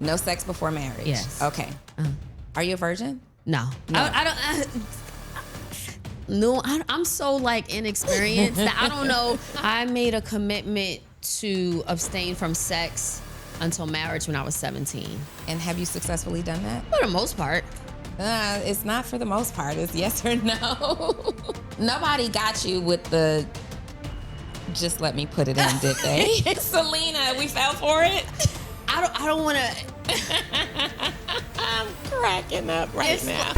No sex before marriage. Yes. Okay. Are you a virgin? No. I don't. No, I'm so like inexperienced that I don't know. I made a commitment to abstain from sex until marriage when I was 17. And have you successfully done that? For the most part. It's not for the most part. It's yes or no. Nobody got you with the just let me put it in, did they? Selena, we fell for it. I don't want to. I'm cracking up right now.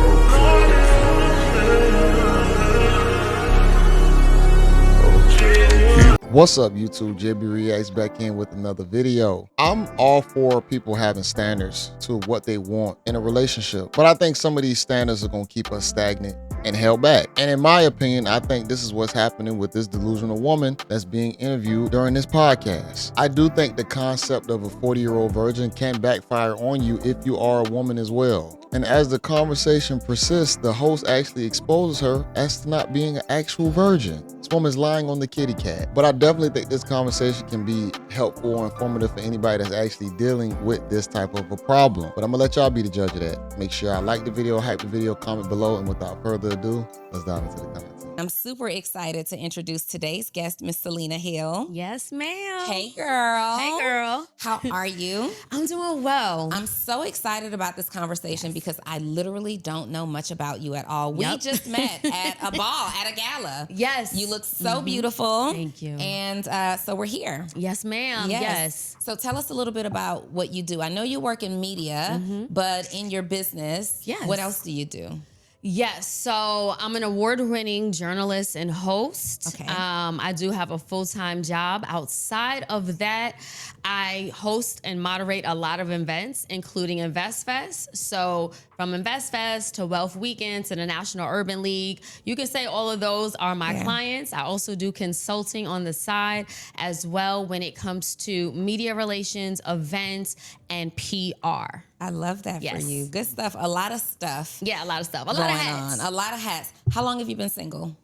What's up, YouTube? JayBReacts back in with another video. I'm all for people having standards to what they want in a relationship, but I think some of these standards are gonna keep us stagnant and held back. And in my opinion, I think this is what's happening with this delusional woman that's being interviewed during this podcast. I do think the concept of a 40-year-old virgin can backfire on you if you are a woman as well. And as the conversation persists, the host actually exposes her as to not being an actual virgin. This woman's lying on the kitty cat. But I definitely think this conversation can be helpful or informative for anybody that's actually dealing with this type of a problem. But I'm gonna let y'all be the judge of that. Make sure y'all like the video, hype the video, comment below, and without further ado, let's dive into the content. I'm super excited to introduce today's guest, Miss Selena Hill. Yes, ma'am. Hey, girl. Hey, girl. How are you? I'm doing well. I'm so excited about this conversation because I literally don't know much about you at all. We just met at a ball, at a gala. Yes. You look so beautiful. Thank you. And so we're here. Yes, ma'am. Yes. So tell us a little bit about what you do. I know you work in media, but in your business, what else do you do? Yes, so I'm an award-winning journalist and host. Okay. I do have a full-time job. Outside of that, I host and moderate a lot of events, including InvestFest. So from InvestFest to Wealth Weekend to the National Urban League, you can say all of those are my clients. I also do consulting on the side as well when it comes to media relations, events, and PR. I love that for you. Good stuff. A lot of stuff. Yeah, a lot of stuff. A lot of hats. A lot of hats. How long have you been single?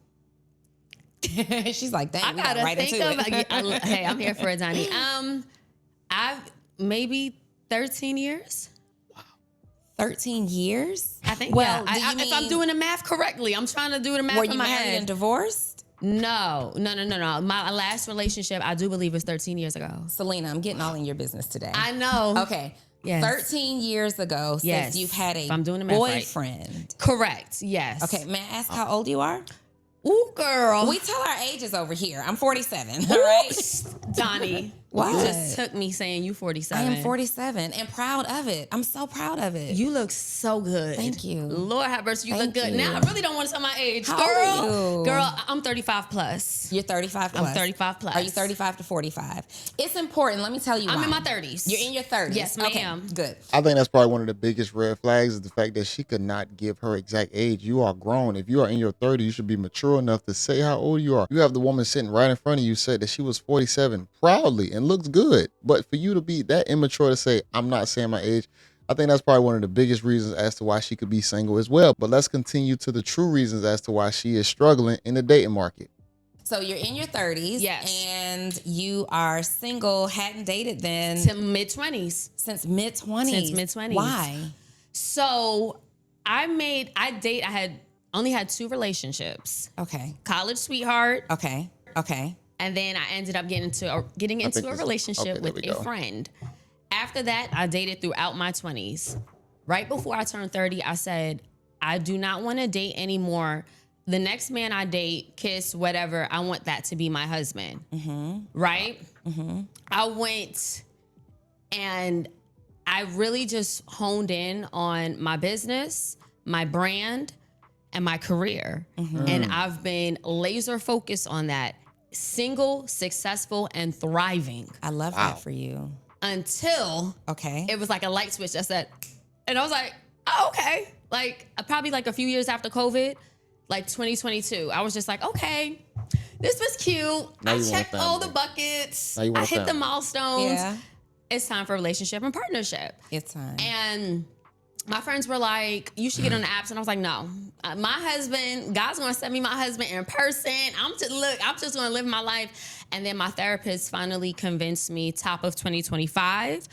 She's like, dang, I gotta right think into of it. hey, I'm here for it, Donnie. I've maybe 13 years. 13 years? I think. Well, yeah. If I'm doing the math correctly, I'm trying to do the math. Were in you my married head. and divorced? No. My last relationship, I do believe, was 13 years ago. Selena, I'm getting all in your business today. I know. Okay. Yes. 13 years ago since you've had a I'm doing the math boyfriend. Right. Correct. Yes. Okay. May I ask how old you are? Ooh, girl. We tell our ages over here. I'm 47. All right. Donnie. What? You just took me saying you 47. I am 47 and proud of it. I'm so proud of it. You look so good. Thank you. Lord have mercy, you look good. you. Now I really don't want to tell my age. How girl, old are you? Girl, I'm 35 plus. You're 35 plus. I'm 35 plus. Are you 35 to 45? It's important. Let me tell you why. I'm in my 30s. You're in your 30s. Yes, ma'am. Okay, good. I think that's probably one of the biggest red flags is the fact that she could not give her exact age. You are grown. If you are in your 30s, you should be mature enough to say how old you are. You have the woman sitting right in front of you said that she was 47 proudly and looks good. But for you to be that immature to say, I'm not saying my age, I think that's probably one of the biggest reasons as to why she could be single as well. But let's continue to the true reasons as to why she is struggling in the dating market. So you're in your 30s. Yes. And you are only hadn't dated then. To mid-20s. Since mid-20s. Since mid-20s. Why? So I had only had 2 relationships. Okay. College sweetheart. Okay. And then I ended up getting into a relationship with a friend. After that, I dated throughout my 20s. Right before I turned 30, I said, I do not want to date anymore. The next man I date, kiss, whatever, I want that to be my husband. Right? I went and I really just honed in on my business, my brand, and my career. And I've been laser focused on that. Single, successful, and thriving. I love that for you. Until it was like a light switch that said, and I was like, oh, okay. Like probably like a few years after COVID, like 2022, I was just like, okay, this was cute. I checked all the buckets. I hit the milestones. Yeah. It's time for relationship and partnership. It's time. And my friends were like, you should get on the apps. And I was like, no. My husband, God's going to send me my husband in person. I'm just going to live my life. And then my therapist finally convinced me, top of 2025,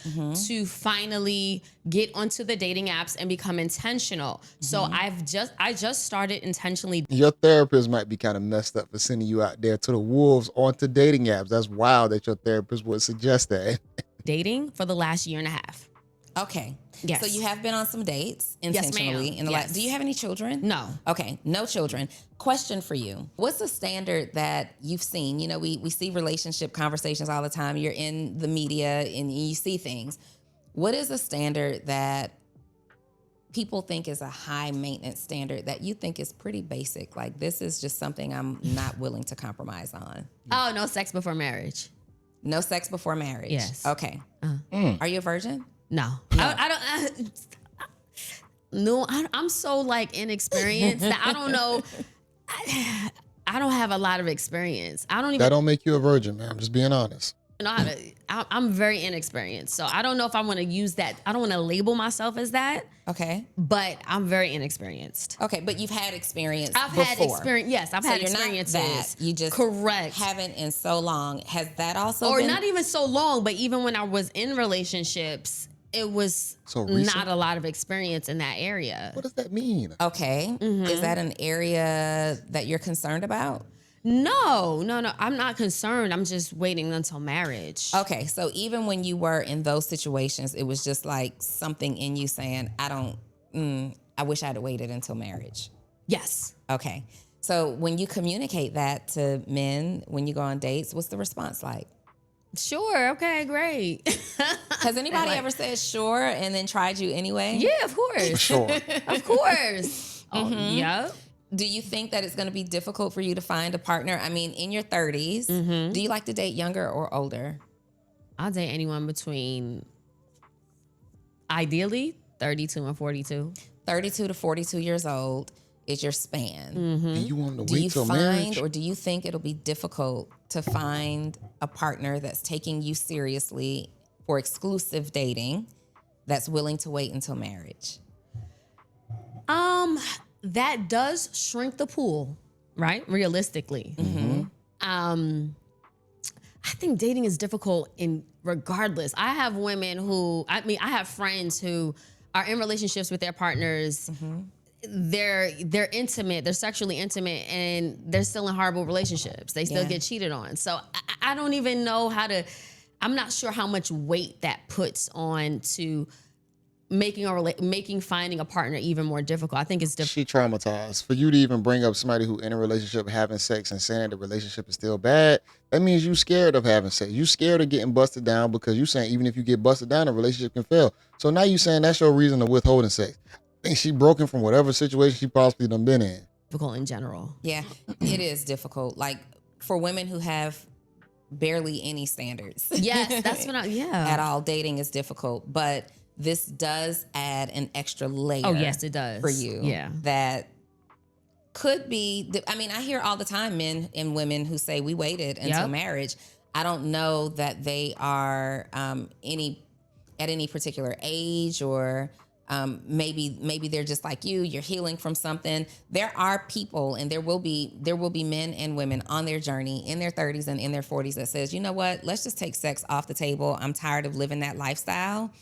to finally get onto the dating apps and become intentional. So I just started intentionally. Your therapist might be kind of messed up for sending you out there to the wolves onto dating apps. That's wild that your therapist would suggest that. Dating for the last year and a half. Okay. Yes. So you have been on some dates intentionally. Yes, in the yes. last. Do you have any children? No. Okay, no children. Question for you. What's the standard that you've seen? You know, we see relationship conversations all the time. You're in the media and you see things. What is a standard that people think is a high maintenance standard that you think is pretty basic? Like, this is just something I'm not willing to compromise on. Oh, no sex before marriage. No sex before marriage. Yes. Okay. Are you a virgin? No. I don't. No, I'm so like inexperienced that I don't know. I don't have a lot of experience. I don't even That don't make you a virgin, man. I'm just being honest. know how to. I'm very inexperienced, so I don't know if I want to use that. I don't want to label myself as that. Okay. But I'm very inexperienced. Okay, but you've had experience I've before. had experience. Yes, I've So had you're experiences. not that. You just correct. haven't in so long. Has that also Or been? not even so long, but even when I was in relationships, it was So recent? not a lot of experience in that area. What does that mean? Okay. Is that an area that you're concerned about? No. I'm not concerned. I'm just waiting until marriage. Okay, so even when you were in those situations, it was just like something in you saying, I wish I'd have waited until marriage. Yes. Okay. So when you communicate that to men, when you go on dates, what's the response like? Sure. Okay, great. Has anybody ever said sure and then tried you anyway? Yeah, of course. Sure. Of course. Oh, yeah. Do you think that it's going to be difficult for you to find a partner? I mean, in your 30s, do you like to date younger or older? I'll date anyone between, ideally, 32 and 42. 32 to 42 years old is your span. Do you want to Do you wait till find marriage? or do you think it'll be difficult to find a partner that's taking you seriously for exclusive dating that's willing to wait until marriage? That does shrink the pool, right? Realistically. I think dating is difficult regardless. I have women who, I have friends who are in relationships with their partners. They're intimate, they're sexually intimate, and they're still in horrible relationships. They still get cheated on. So I don't even know I'm not sure how much weight that puts on to making finding a partner even more difficult. I think it's difficult. She traumatized. For you to even bring up somebody who in a relationship having sex and saying the relationship is still bad, that means you scared of having sex. You scared of getting busted down because you saying even if you get busted down, the relationship can fail. So now you saying that's your reason to withholding sex. I think she broken from whatever situation she possibly done been in. Difficult in general. Yeah, it is difficult. Like for women who have barely any standards. Yes, that's what At all, dating is difficult, but this does add an extra layer. Oh, yes, it does. For you. Yeah. That could be, I mean, I hear all the time men and women who say we waited until marriage. I don't know that they are at any particular age or maybe they're just like you're healing from something. There are people and there will be men and women on their journey in their 30s and in their 40s that says, you know what, let's just take sex off the table. I'm tired of living that lifestyle.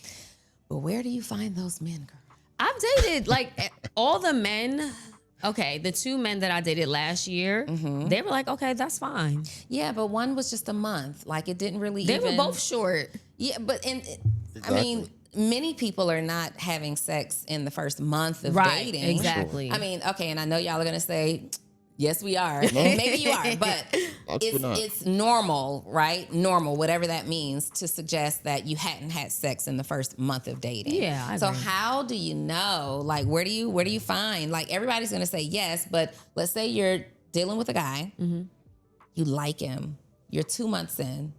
But where do you find those men, girl? I've dated like all the men. Okay, the two men that I dated last year, they were like, okay, that's fine. Yeah, but one was just a month. Like it didn't really They were both short. Yeah, but I mean, many people are not having sex in the first month of dating. Exactly. I mean, okay, and I know y'all are going to say, yes, we are. Maybe you are, but it's normal, right? Normal, whatever that means, to suggest that you hadn't had sex in the first month of dating. Yeah, I So agree. how do you know? Like, where do you find? Like, everybody's gonna say yes, but let's say you're dealing with a guy, you like him, you're 2 months in.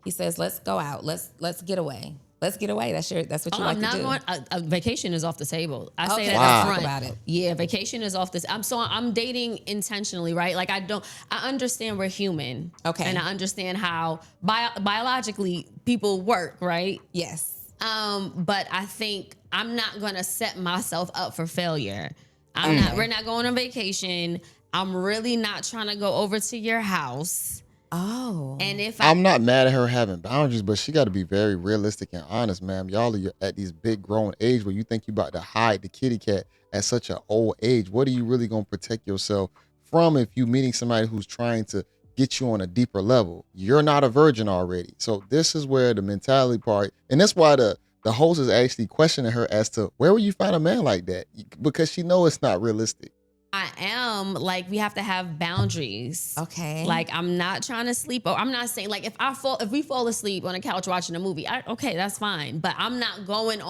He says, "Let's go out. Let's get away." Let's get away. That's what you like to do. A vacation is off the table. I say Okay, that let's up talk front. about it. Yeah, vacation is off this. I'm dating intentionally, right? Like I understand we're human. Okay. And I understand how biologically people work, right? Yes. But I think I'm not going to set myself up for failure. We're not going on vacation. I'm really not trying to go over to your house. Oh. And if I'm not mad at her having boundaries, but she got to be very realistic and honest, ma'am. Y'all are at these big grown age where you think you about to hide the kitty cat at such an old age. What are you really going to protect yourself from if you meeting somebody who's trying to get you on a deeper level? You're not a virgin already. So this is where the mentality part, and that's why the host is actually questioning her as to where would you find a man like that? Because she know it's not realistic. I am like, we have to have boundaries. Okay. Like, I'm not trying to sleep. Or I'm not saying like if we fall asleep on a couch watching a movie, okay, that's fine. But I'm not going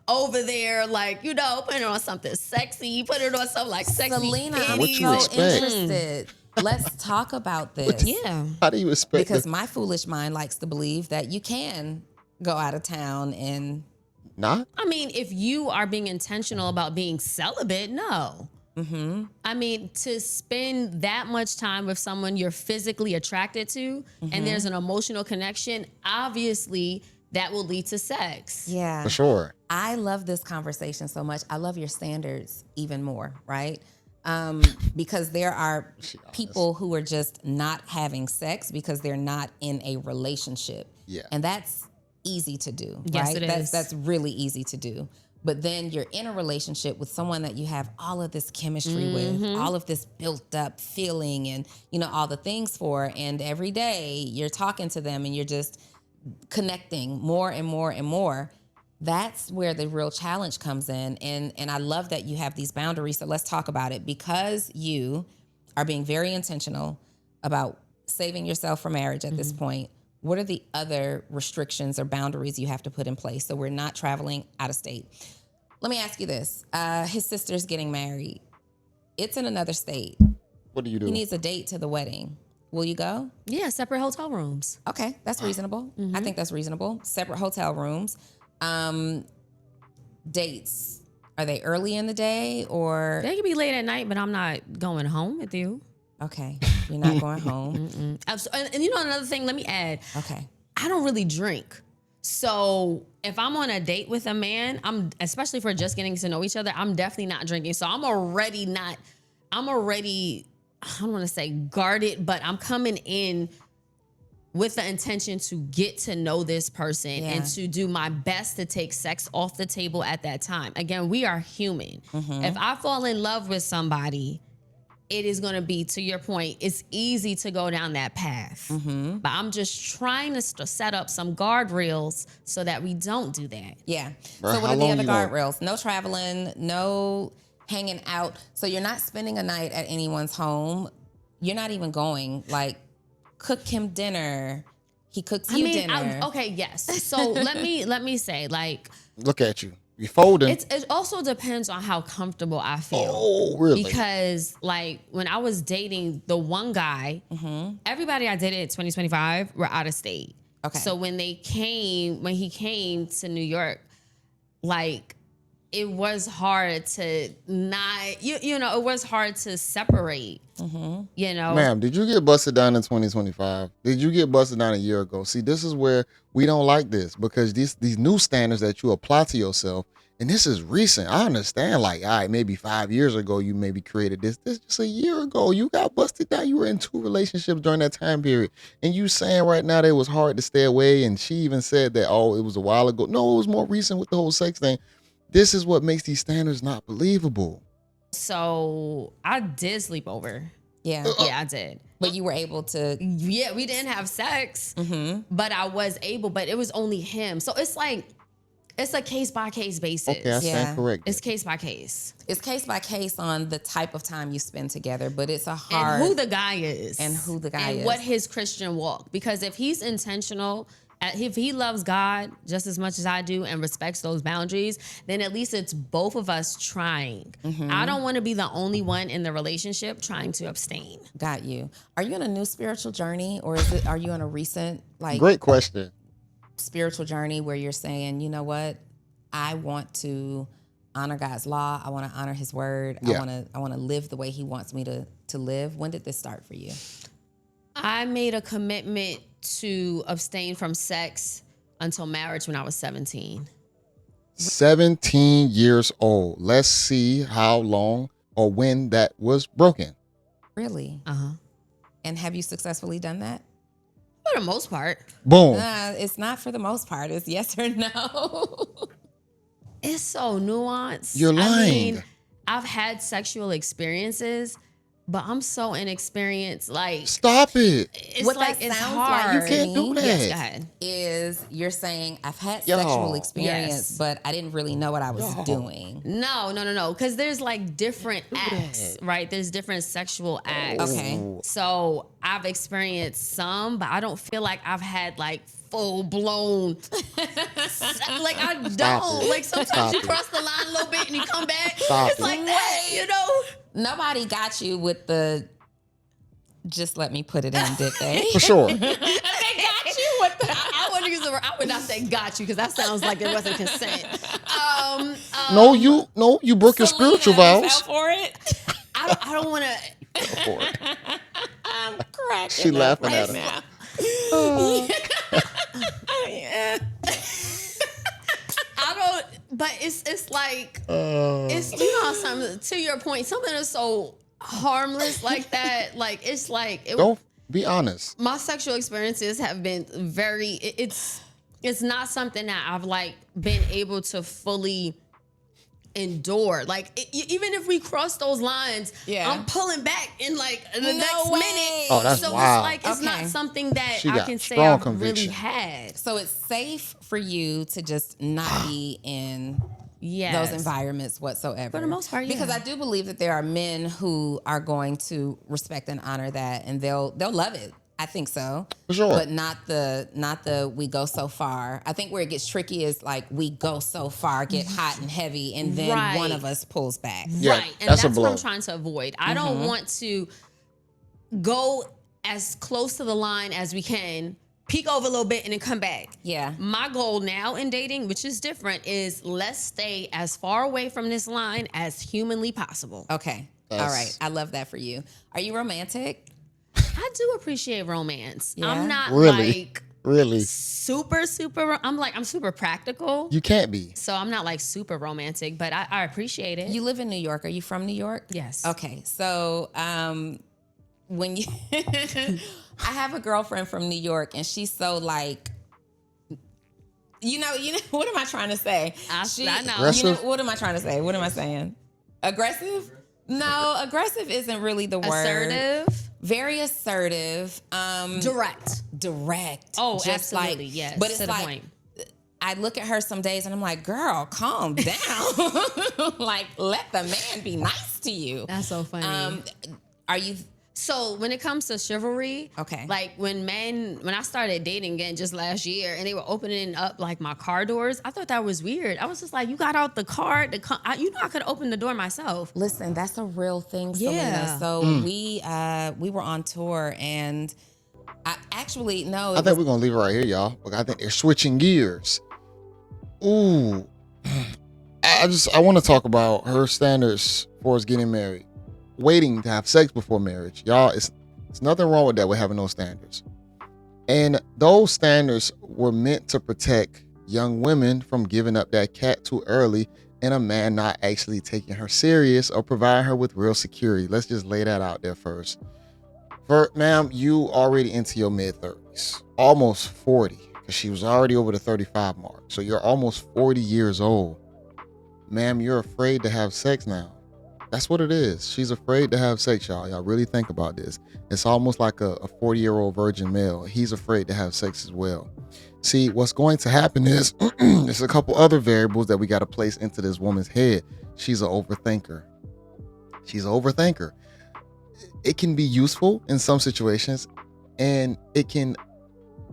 over there like, putting on something sexy, putting on something like sexy. Selena, I'm What you so expect? interested. Let's talk about this. Yeah. How do you expect? Because my foolish mind likes to believe that you can go out of town and not. I mean, if you are being intentional about being celibate, no. Mm-hmm. I mean, to spend that much time with someone you're physically attracted to, and there's an emotional connection, obviously that will lead to sex. Yeah. For sure. I love this conversation so much. I love your standards even more, right? Because there are people who are just not having sex because they're not in a relationship. Yeah. And that's easy to do, Yes, right? it is. That's really easy to do. But then you're in a relationship with someone that you have all of this chemistry with, all of this built up feeling and, all the things for. And every day you're talking to them and you're just connecting more and more and more. That's where the real challenge comes in. And I love that you have these boundaries. So let's talk about it. Because you are being very intentional about saving yourself for marriage at this point, what are the other restrictions or boundaries you have to put in place so we're not traveling out of state? Let me ask you this. His sister's getting married. It's in another state. What do you do? He needs a date to the wedding. Will you go? Yeah, separate hotel rooms. Okay, that's reasonable. I think that's reasonable. Separate hotel rooms. Dates. Are they early in the day or? They could be late at night, but I'm not going home with you. Okay, you're not going home. And another thing, let me add. Okay. I don't really drink. So if I'm on a date with a man, especially if we're just getting to know each other, I'm definitely not drinking. So I don't want to say guarded, but I'm coming in with the intention to get to know this person and to do my best to take sex off the table at that time. Again, we are human. If I fall in love with somebody, it is going to be, to your point, it's easy to go down that path. But I'm just trying to set up some guardrails so that we don't do that. Yeah. Bro, so what how are the long other you gonna- guardrails? No traveling, no hanging out. So you're not spending a night at anyone's home. You're not even going, like, cook him dinner. He cooks you dinner. Okay, yes. So let me say, like, Look at you. You folding. it also depends on how comfortable I feel. Oh, really? Because like when I was dating the one guy, everybody I dated in 2025 were out of state. Okay. So when he came to New York, like it was hard to not, it was hard to separate. Ma'am, did you get busted down in 2025? Did you get busted down a year ago? See, this is where we don't like this because these new standards that you apply to yourself, and this is recent. I understand, like, all right, maybe 5 years ago you maybe created this. This just a year ago. You got busted down. You were in 2 relationships during that time period. And you saying right now that it was hard to stay away, and she even said that, oh, it was a while ago. No, it was more recent with the whole sex thing. This is what makes these standards not believable. So I did sleep over. Yeah. Yeah, I did. But you were able to. Yeah, we didn't have sex, but I was able, but it was only him. So it's like, it's a case by case basis. Okay, I stand corrected. It's case by case. It's case by case on the type of time you spend together, but it's a hard. And who the guy is. And who the guy is. And what his Christian walk. Because if he's intentional, if he loves God just as much as I do and respects those boundaries, then at least it's both of us trying. I don't want to be the only one in the relationship trying to abstain. Got you. Are you on a new spiritual journey, or are you on a recent Great question. spiritual journey where you're saying, you know what, I want to honor God's law. I want to honor His word. Yeah. I want to live the way He wants me to live. When did this start for you? I made a commitment to abstain from sex until marriage when I was 17. 17 years old. Let's see how long or when that was broken. Really? And have you successfully done that? For the most part. Boom. It's not for the most part. It's yes or no. It's so nuanced. You're lying. I mean, I've had sexual experiences, but I'm so inexperienced. Like, stop it. It's what like that it's sounds hard. like You can't do that. Yes, go ahead. Is you're saying I've had Yo. sexual experience, Yes. but I didn't really know what I was doing. No. Because there's like different acts, right? There's different sexual acts. Okay. So I've experienced some, but I don't feel like I've had like full blown. Like I don't. Stop it. Like sometimes Stop you it. cross the line a little bit and you come back. Stop It's it. like that, you know. Nobody got you with the just let me put it in, did they? For sure. They got you with the I wouldn't use the word. I would not say "got you" because that sounds like there wasn't consent. No, you broke your spiritual Selena, you vows. fell for it. I don't want to. I'm cracking She up laughing right at him. now. Yeah. I don't. But it's like it's something to your point. Something that's so harmless like that. Like it's like Don't be honest. my sexual experiences have been very. It's not something that I've like been able to fully endure. Like even if we cross those lines, Yeah. I'm pulling back in like the No next way. minute. Oh, that's so wild. it's like it's Okay. not something that She I got can say strong I've conviction. really had. So it's safe for you to just not be in Yes. those environments whatsoever. For the most part, yeah. Because I do believe that there are men who are going to respect and honor that, and they'll love it. I think so. For sure. But not the we go so far. I think where it gets tricky is like we go so far, get hot and heavy, and then Right. one of us pulls back. Yeah, Right. And that's that's a what blow. I'm trying to avoid. I don't want to go as close to the line as we can, peek over a little bit, and then come back. Yeah. My goal now in dating, which is different, is let's stay as far away from this line as humanly possible. Okay. All right. I love that for you. Are you romantic? I do appreciate romance. Yeah? I'm not Really? like Really? super, I'm super practical. You can't be. So I'm not like super romantic, but I appreciate it. You live in New York. Are you from New York? Yes. Okay. So when you I have a girlfriend from New York, and she's so like, you know, what am I trying to say? I know. Aggressive? What am I trying to say? What am I saying? Aggressive? No, aggressive isn't really the word. Assertive. Very assertive. Direct. Direct. Oh, Just absolutely. Like, Yes. But it's to the like, point. I look at her some days and I'm like, girl, calm down. Like, let the man be nice to you. That's so funny. Are you? So when it comes to chivalry, Okay. like when I started dating again just last year, and they were opening up like my car doors, I thought that was weird. I was just like, you got out the car, I could open the door myself. Listen, that's a real thing, Selena. Yeah. So we were on tour, and I actually no. I think we're gonna leave it right here, y'all. But I think they're switching gears. Ooh. I want to talk about her standards for us getting married. Waiting to have sex before marriage. Y'all, it's nothing wrong with that. We're having those standards. And those standards were meant to protect young women from giving up that cat too early and a man not actually taking her serious or providing her with real security. Let's just lay that out there first. Ma'am, you already into your mid-30s, almost 40, because she was already over the 35 mark. So you're almost 40 years old. Ma'am, you're afraid to have sex now. That's what it is. She's afraid to have sex, y'all. Y'all really think about this. It's almost like a 40-year-old virgin male. He's afraid to have sex as well. See, what's going to happen is there's a couple other variables that we got to place into this woman's head. She's an overthinker. It can be useful in some situations, and it can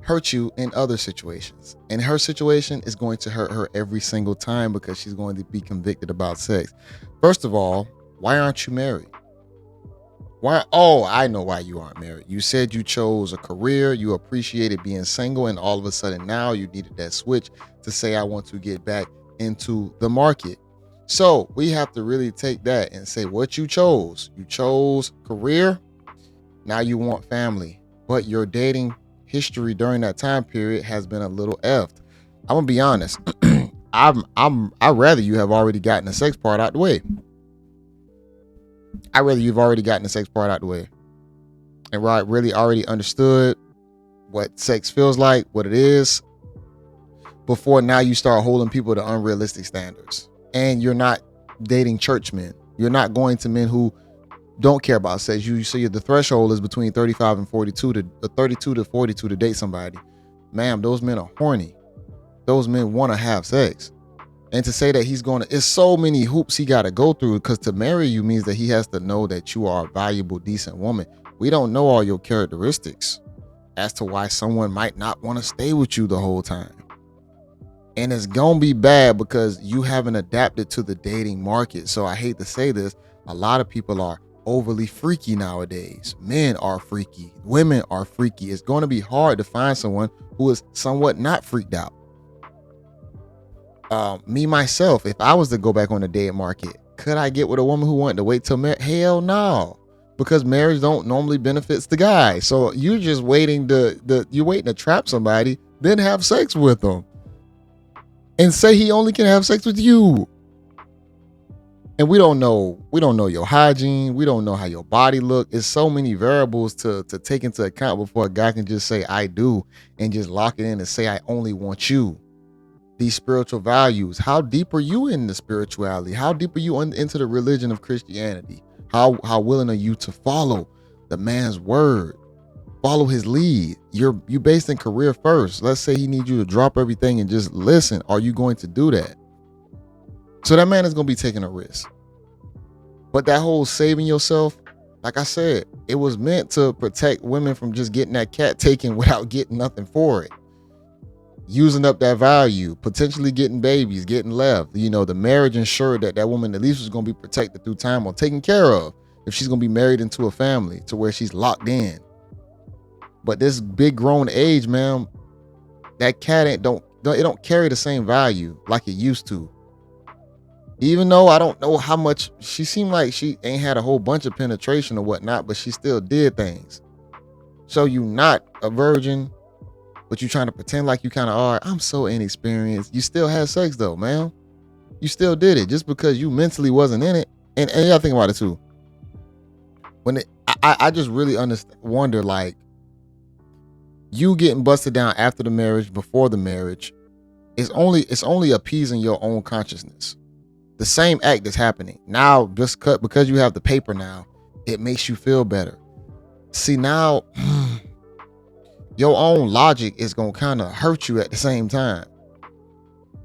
hurt you in other situations. And her situation is going to hurt her every single time because she's going to be convicted about sex. First of all, why aren't you married? Why? Oh, I know why you aren't married. You said you chose a career, you appreciated being single, and all of a sudden now you needed that switch to say, I want to get back into the market. So we have to really take that and say what you chose. You chose career, now you want family, but your dating history during that time period has been a little effed. I'm gonna be honest. I'd rather you have already gotten the sex part out the way. I'd rather you've already gotten the sex part out the way. And really already understood what sex feels like, what it is, before now you start holding people to unrealistic standards. And you're not dating churchmen. You're not going to men who don't care about sex. You see the threshold is between 35 and 42 to 32 to 42 to date somebody. Ma'am, those men are horny. Those men want to have sex. And to say that it's so many hoops he got to go through, because to marry you means that he has to know that you are a valuable, decent woman. We don't know all your characteristics as to why someone might not want to stay with you the whole time. And it's going to be bad because you haven't adapted to the dating market. So I hate to say this, a lot of people are overly freaky nowadays. Men are freaky. Women are freaky. It's going to be hard to find someone who is somewhat not freaked out. Me, myself, if I was to go back on the dating market, could I get with a woman who wanted to wait till marriage? Hell no. Because marriage don't normally benefits the guy. So you're just waiting to trap somebody, then have sex with them. And say he only can have sex with you. And we don't know your hygiene. We don't know how your body look. It's so many variables to take into account before a guy can just say, I do, and just lock it in and say, I only want you. These spiritual values. How deep are you in the spirituality? How deep are you into the religion of Christianity? How willing are you to follow the man's word? Follow his lead. You based in career first. Let's say he needs you to drop everything and just listen. Are you going to do that? So that man is going to be taking a risk. But that whole saving yourself, like I said, it was meant to protect women from just getting that cat taken without getting nothing for it. Using up that value, potentially getting babies, getting left. The marriage ensured that woman at least was going to be protected through time or taken care of if she's going to be married into a family to where she's locked in. But this big grown age, man, that cat it don't carry the same value like it used to. Even though I don't know how much, she seemed like she ain't had a whole bunch of penetration or whatnot, but she still did things. So you not a virgin, but you trying to pretend like you kind of are. I'm so inexperienced. You still had sex though, man. You still did it just because you mentally wasn't in it. And y'all think about it too. I just really wonder, like, you getting busted down after the marriage, before the marriage, it's only appeasing your own consciousness. The same act is happening now, just because you have the paper now, it makes you feel better. See, now your own logic is gonna kind of hurt you at the same time.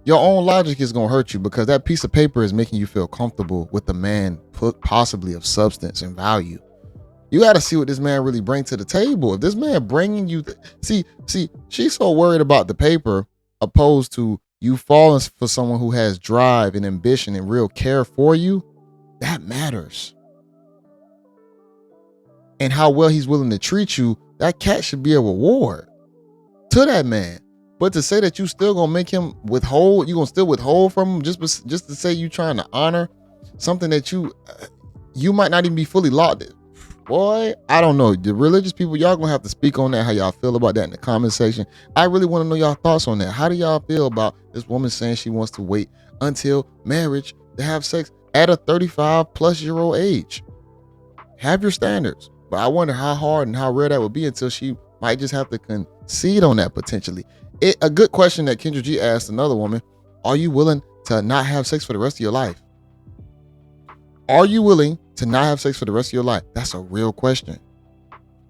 Your own logic is gonna hurt you because that piece of paper is making you feel comfortable with the man, possibly of substance and value. You got to see what this man really brings to the table. If this man bringing you, see, she's so worried about the paper, opposed to you falling for someone who has drive and ambition and real care for you. That matters. And how well he's willing to treat you, that cat should be a reward to that man. But to say that you still gonna make him withhold, you gonna still withhold from him just to say you trying to honor something that you might not even be fully locked in. Boy, I don't know. The religious people, y'all gonna have to speak on that, how y'all feel about that in the comment section. I really want to know y'all thoughts on that. How do y'all feel about this woman saying she wants to wait until marriage to have sex at a 35+ year old age? Have your standards. But I wonder how hard and how rare that would be until she might just have to concede on that potentially. A good question that Kendra G asked another woman: are you willing to not have sex for the rest of your life? Are you willing to not have sex for the rest of your life? That's a real question.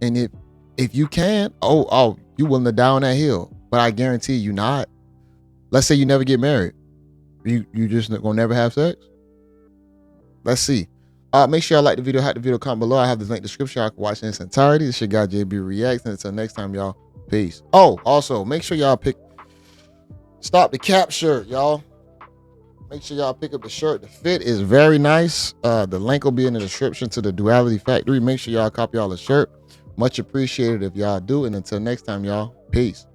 And if you can, you willing to die on that hill. But I guarantee you not. Let's say you never get married. You just gonna never have sex? Let's see. Make sure y'all like the video, hit the video, comment below. I have this link in the description. Y'all can watch in its entirety. This your guy JayBReacts. And until next time, y'all, peace. Oh, also, make sure y'all stop the cap shirt, y'all. Make sure y'all pick up the shirt. The fit is very nice. The link will be in the description to the Duality Factory. Make sure y'all copy y'all the shirt. Much appreciated if y'all do. And until next time, y'all, peace.